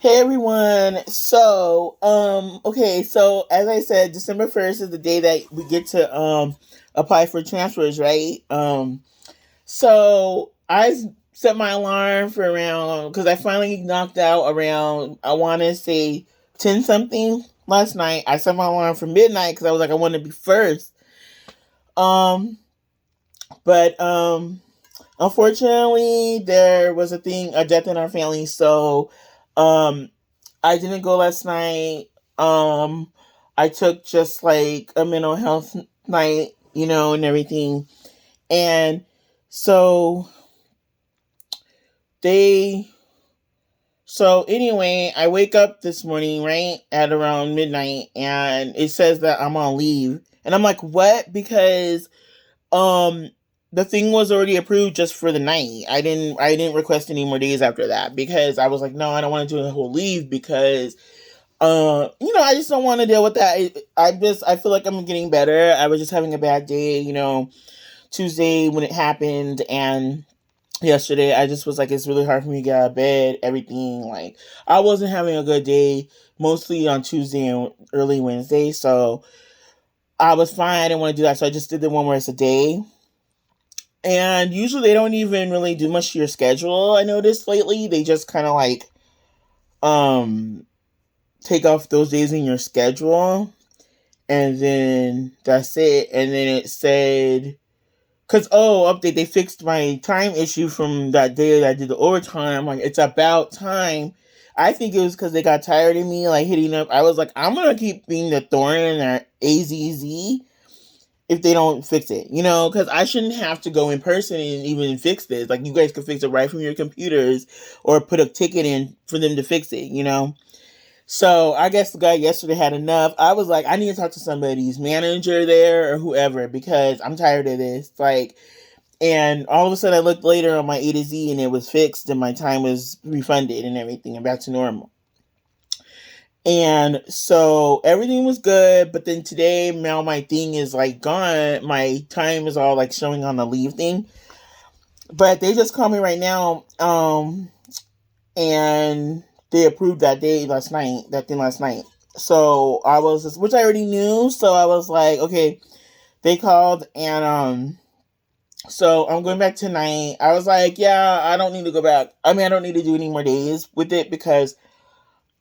Hey everyone. So as I said, December 1st is the day that we get to apply for transfers, right? So I set my alarm for around cuz I finally knocked out around I want to say 10 something last night. I set my alarm for midnight cuz I was like I want to be first. Um but unfortunately there was a death in our family, so um I didn't go last night. Um, I took just like a mental health night, and everything. And so they, so anyway, I wake up this morning, right, at around midnight, and it says that I'm on leave. And I'm like, what? Because, um, the thing was already approved just for the night. I didn't request any more days after that because I was like, no, I don't want to do a whole leave because I just don't want to deal with that. I feel like I'm getting better. I was just having a bad day, Tuesday when it happened, and yesterday I just was like, it's really hard for me to get out of bed. Everything, like, I wasn't having a good day, mostly on Tuesday and early Wednesday. So I was fine. I didn't want to do that, so I just did the one where it's a day. And usually they don't even really do much to your schedule. I noticed lately they just kind of like um take off those days in your schedule, and then that's it. And then it said, because, update, they fixed my time issue from that day that I did the overtime. I'm like, it's about time. I think it was because they got tired of me like hitting up. I was like, I'm gonna keep being the thorn in their AZZ if they don't fix it, because I shouldn't have to go in person and even fix this. Like, you guys could fix it right from your computers or put a ticket in for them to fix it. So I guess the guy yesterday had enough. I was like, I need to talk to somebody's manager there or whoever because I'm tired of this. Like, and all of a sudden I looked later on my A to Z and it was fixed and my time was refunded and everything and back to normal. And so everything was good, but then today now my thing is like gone. My time is all like showing on the leave thing. But they just called me right now, and they approved that thing last night. So I was just, which I already knew. So I was like, okay, they called, and so I'm going back tonight. I was like, yeah, I don't need to go back. I mean, I don't need to do any more days with it because,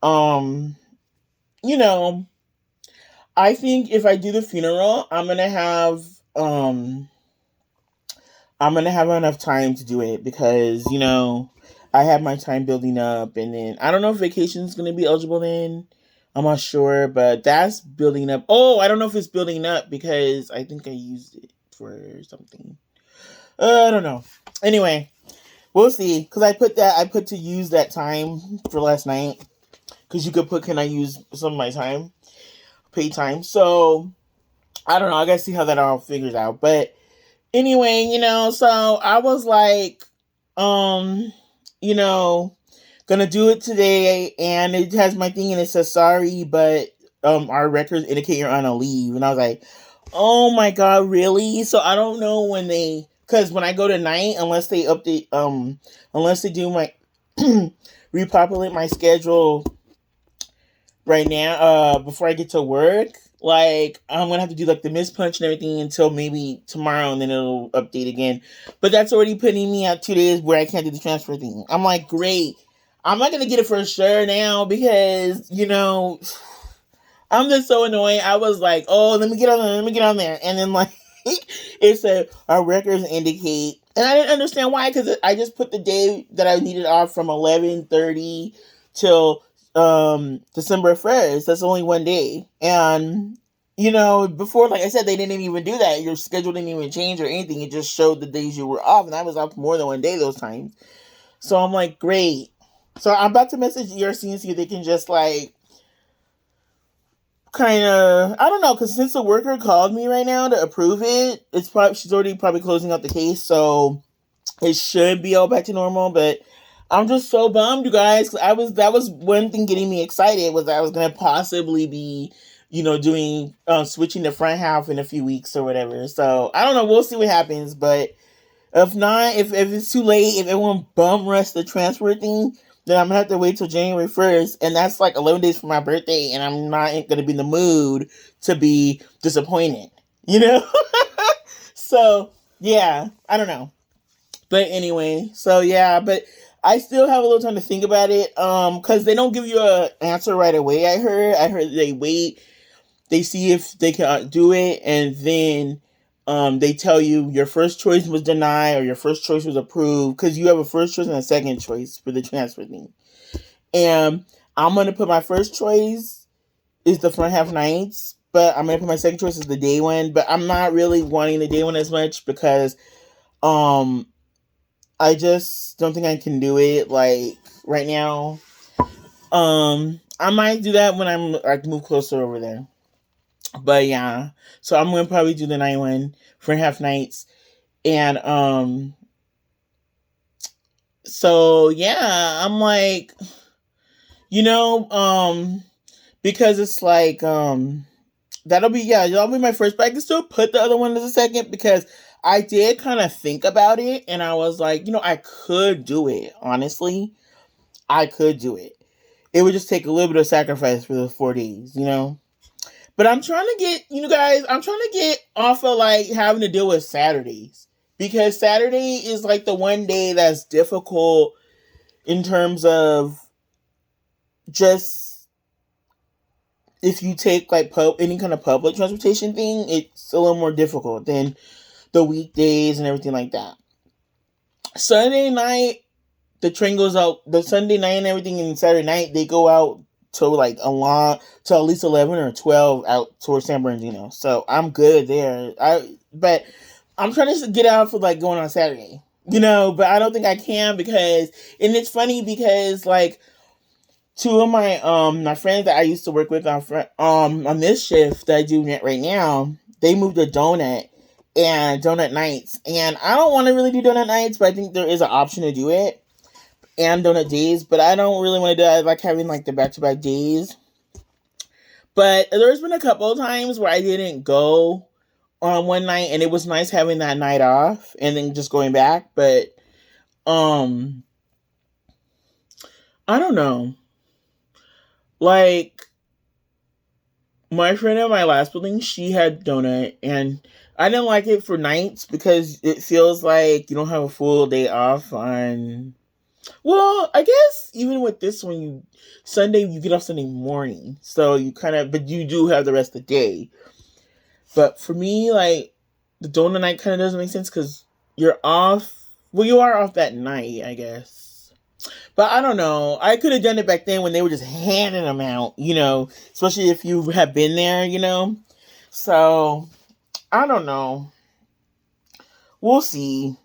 um, you know, I think if I do the funeral, um, I'm gonna have enough time to do it because I have my time building up, and then I don't know if vacation is gonna be eligible then. I'm not sure, but that's building up. Oh, I don't know if it's building up because I think I used it for something. I don't know. Anyway, we'll see. Cause I put to use that time for last night. Cause you could put, can I use some of my time, paid time? So I don't know. I gotta see how that all figures out. But anyway, so I was like, um, you know, gonna do it today, and it has my thing, and it says sorry, but our records indicate you're on a leave, and I was like, oh my god, really? So I don't know when they, because when I go tonight, unless they do my repopulate my schedule right now, before I get to work, like, I'm gonna have to do like the miss punch and everything until maybe tomorrow, and then it'll update again. But that's already putting me at 2 days where I can't do the transfer thing. I'm like, great. I'm not gonna get it for sure now because I'm just so annoying. I was like, oh, let me get on there, and then like it said our records indicate, and I didn't understand why because I just put the day that I needed off from 11:30 till December 1st. That's only one day, and before, like I said, they didn't even do that. Your schedule didn't even change or anything. It just showed the days you were off, and I was off more than one day those times. So I'm like, great. So I'm about to message ERC and see if they can just like kind of, I don't know, because since the worker called me right now to approve it, she's already probably closing out the case, so it should be all back to normal. But I'm just so bummed, you guys. 'Cause that was one thing getting me excited, was that I was gonna possibly be doing switching the front half in a few weeks or whatever. So I don't know, we'll see what happens. But if not, if it's too late, if everyone bum rush the transfer thing, then I'm gonna have to wait till January 1st, and that's like 11 days for my birthday, and I'm not gonna be in the mood to be disappointed, you know? So, yeah, I don't know. But anyway, so yeah, but I still have a little time to think about it, because they don't give you an answer right away. I heard they wait, they see if they can do it, and then they tell you your first choice was denied or your first choice was approved, because you have a first choice and a second choice for the transfer thing. And I'm gonna put my first choice is the front half nights, but I'm gonna put my second choice as the day one. But I'm not really wanting the day one as much because um I just don't think I can do it like right now. I might do that when I'm like move closer over there. But yeah, so I'm gonna probably do the night one for half nights, and so yeah, I'm like, you know, because it's like that'll be my first, but I can still put the other one as a second because I did kind of think about it, and I was like, I could do it. Honestly, I could do it. It would just take a little bit of sacrifice for the 4 days, But I'm trying to get, guys, I'm trying to get off of like having to deal with Saturdays, because Saturday is like the one day that's difficult in terms of just if you take like any kind of public transportation thing, it's a little more difficult than the weekdays and everything like that. Sunday night, the train goes out. The Sunday night and everything, and Saturday night they go out to like to at least 11 or 12 out towards San Bernardino. So I'm good there. But I'm trying to get out for like going on Saturday, but I don't think I can because, and it's funny because like two of my friends that I used to work with on this shift that I do right now, they moved to Donut and Donut nights, and I don't want to really do Donut nights, but I think there is an option to do it, and Donut days, but I don't really want to do it. I like having like the back to back days. But there's been a couple of times where I didn't go on one night, and it was nice having that night off and then just going back. But um, I don't know. Like my friend at my last building, she had Donut, and I didn't like it for nights because it feels like you don't have a full day off on. Well, I guess even with this one, Sunday you get off Sunday morning, so you kind of, but you do have the rest of the day. But for me, like the donut night kind of doesn't make sense because you're off. Well, you are off that night, I guess. But I don't know. I could have done it back then when they were just handing them out, especially if you have been there. So I don't know. We'll see.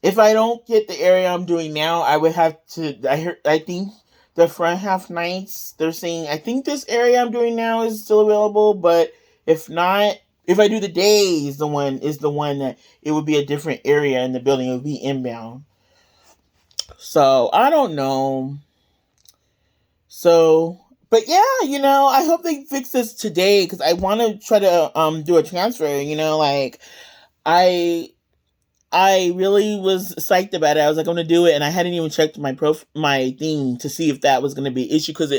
If I don't get the area I'm doing now, I would have to. I think the front half nights. They're saying I think this area I'm doing now is still available, but if not, if I do the days, the one that it would be a different area in the building. It would be inbound. So I don't know. So, but yeah, I hope they fix this today because I want to try to do a transfer. Like I really was psyched about it. I was like, I'm gonna do it, and I hadn't even checked my thing to see if that was gonna be an issue because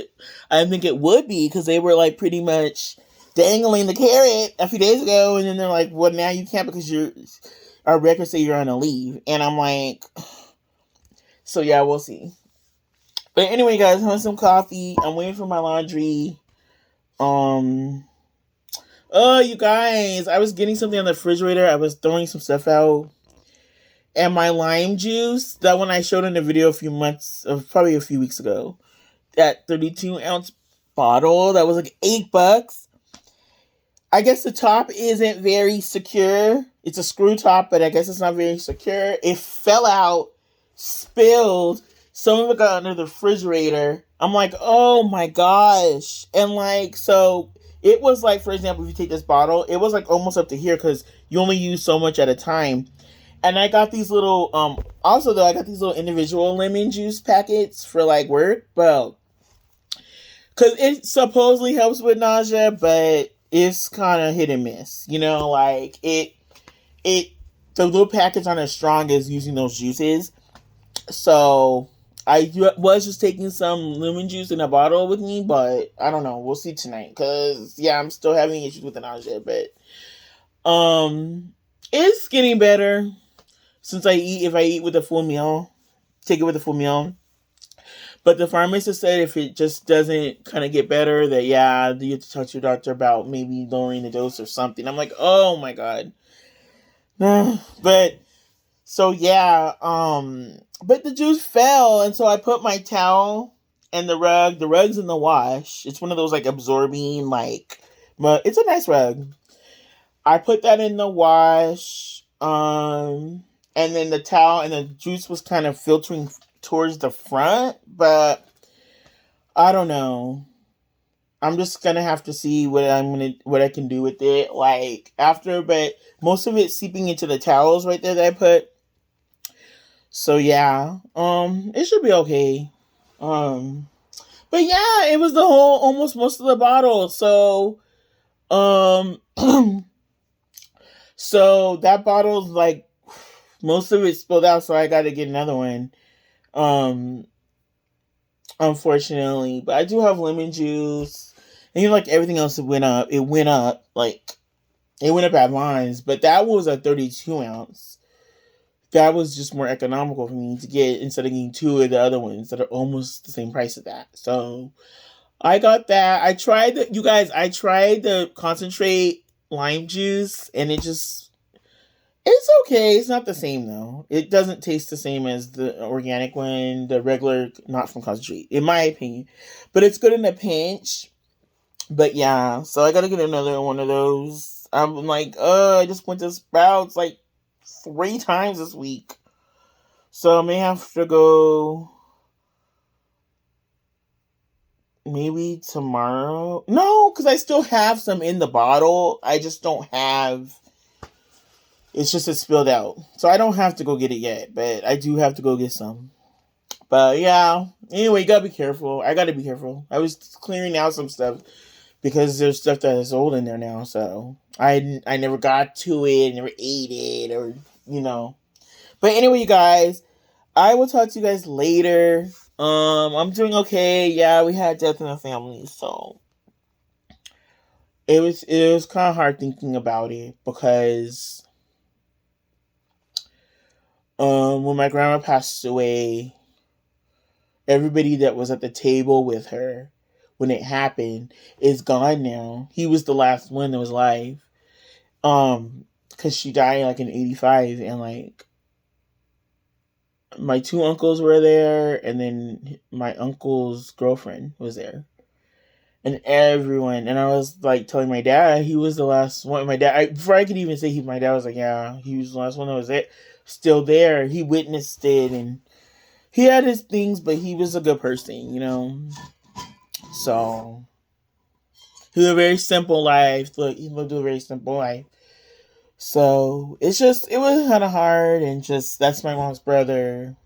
I think it would be because they were like pretty much dangling the carrot a few days ago, and then they're like, well, now you can't because our records say you're on a leave, and I'm like, so yeah, we'll see. But anyway, guys, I want some coffee. I'm waiting for my laundry. Oh, you guys, I was getting something on the refrigerator. I was throwing some stuff out. And my lime juice, that one I showed in the video probably a few weeks ago, that 32-ounce bottle that was like $8. I guess the top isn't very secure. It's a screw top, but I guess it's not very secure. It fell out, spilled. Some of it got under the refrigerator. I'm like, oh my gosh. And like, so it was like, for example, if you take this bottle, it was like almost up to here because you only use so much at a time. And I got these little, also though, I got these little individual lemon juice packets for like work, well, because it supposedly helps with nausea, but it's kind of hit and miss, like the little packets aren't as strong as using those juices. So was just taking some lemon juice in a bottle with me, but I don't know. We'll see tonight. Cause yeah, I'm still having issues with the nausea, but it's getting better since I eat. If I eat with a full meal, take it with a full meal. But the pharmacist said if it just doesn't kind of get better, that yeah, you have to talk to your doctor about maybe lowering the dose or something. I'm like, oh my god. But so yeah, but the juice fell, and so I put my towel and the rug. The rug's in the wash. It's one of those like absorbing like, but it's a nice rug. I put that in the wash, and then the towel and the juice was kind of filtering towards the front, but I don't know. I'm just gonna have to see what I can do with it. Like after, but most of it seeping into the towels right there that I put. So yeah, it should be okay. Um, but yeah, it was the whole almost most of the bottle. So um, so that bottle's like most of it spilled out. So I got to get another one. Um, unfortunately, but I do have lemon juice. And you know, like everything else, it went up. It went up like it went up at lines, but that was a 32 ounce. That was just more economical for me to get instead of getting two of the other ones that are almost the same price as that. So I got that. You guys, I tried the concentrate lime juice and it's okay. It's not the same though. It doesn't taste the same as the organic one, the regular, not from concentrate, in my opinion. But it's good in a pinch. But yeah, so I gotta get another one of those. I'm like, I just went to Sprouts like 3 times this week. So I may have to go maybe tomorrow. No, because I still have some in the bottle. I just don't have. It's just it's spilled out. So I don't have to go get it yet. But I do have to go get some. But yeah. Anyway, you gotta be careful. I gotta be careful. I was clearing out some stuff because there's stuff that is old in there now. So I never got to it, never ate it, or you know. But anyway, you guys, I will talk to you guys later. I'm doing okay. Yeah, we had death in the family, so it was kind of hard thinking about it because when my grandma passed away, everybody that was at the table with her when it happened is gone now. He was the last one that was alive. Because she died like in 85, and like my two uncles were there, and then my uncle's girlfriend was there, and everyone. And I was like telling my dad he was the last one. My dad, before I could even say my dad was like, yeah, he was the last one that was there, still there. He witnessed it, and he had his things, but he was a good person, you know. So he lived a very simple life. Look, he lived a very simple life. So it was kind of hard, and just that's my mom's brother.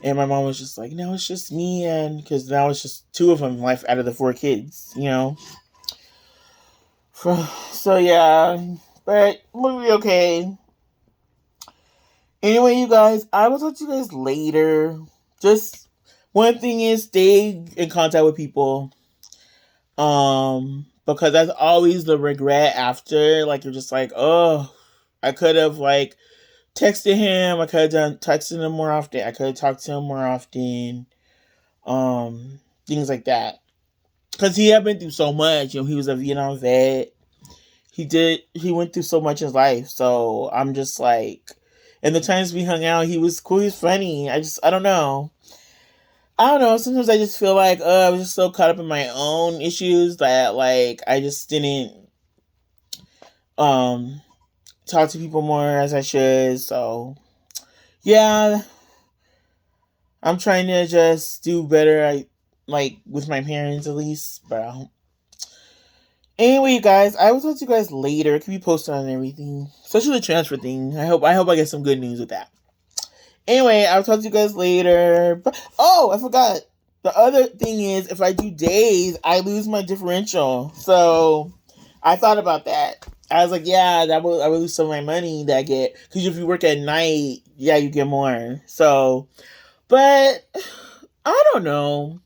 And my mom was just like, no, it's just me, and because now it's just two of them life out of the 4 kids, you know. So yeah, but we'll be okay. Anyway, you guys, I will talk to you guys later. Just one thing is stay in contact with people. Because that's always the regret after. Like you're just like, oh, I could have like texted him. I could have texted him more often. I could have talked to him more often. Things like that. Because he had been through so much. You know, he was a Vietnam vet. He went through so much in his life. So I'm just like, and the times we hung out, he was cool. He was funny. I don't know. I don't know. Sometimes I just feel like, I was just so caught up in my own issues that like I just didn't talk to people more as I should. So yeah, I'm trying to just do better. I like with my parents at least. But anyway, you guys, I will talk to you guys later. Keep you posted on everything, especially the transfer thing. I hope I get some good news with that. Anyway, I'll talk to you guys later. But, I forgot. The other thing is, if I do days, I lose my differential. So I thought about that. I was like, yeah, I will lose some of my money that I get. Because if you work at night, yeah, you get more. So, but I don't know.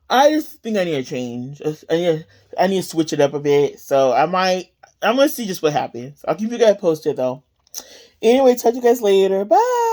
I just think I need to change. I need to switch it up a bit. So I'm gonna see just what happens. I'll keep you guys posted though. Anyway, talk to you guys later. Bye.